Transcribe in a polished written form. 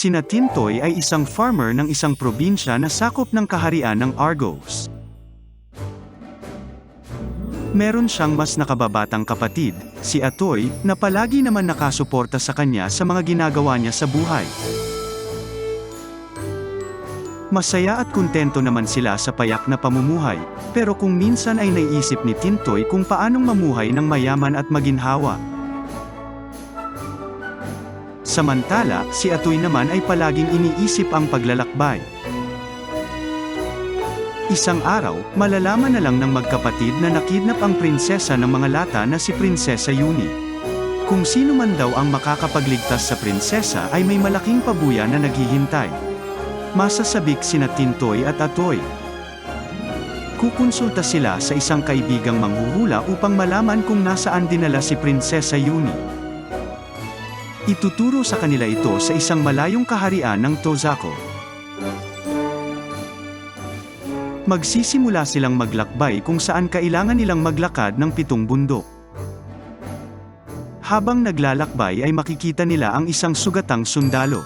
Sina Tintoy ay isang farmer ng isang probinsya na sakop ng kaharian ng Argos. Meron siyang mas nakababatang kapatid, si Atoy, na palagi naman nakasuporta sa kanya sa mga ginagawa niya sa buhay. Masaya at kontento naman sila sa payak na pamumuhay, pero kung minsan ay naiisip ni Tintoy kung paanong mamuhay ng mayaman at maginhawa. Samantala, si Atoy naman ay palaging iniisip ang paglalakbay. Isang araw, malalaman na lang ng magkapatid na nakidnap ang prinsesa ng mga Lata na si Prinsesa Yuni. Kung sino man daw ang makakapagligtas sa prinsesa ay may malaking pabuya na naghihintay. Masasabik sina Tintoy at Atoy. Kukonsulta sila sa isang kaibigang manghuhula upang malaman kung nasaan dinala si Prinsesa Yuni. Ituturo sa kanila ito sa isang malayong kaharian ng Tozako. Magsisimula silang maglakbay kung saan kailangan nilang maglakad ng 7 bundok. Habang naglalakbay ay makikita nila ang isang sugatang sundalo.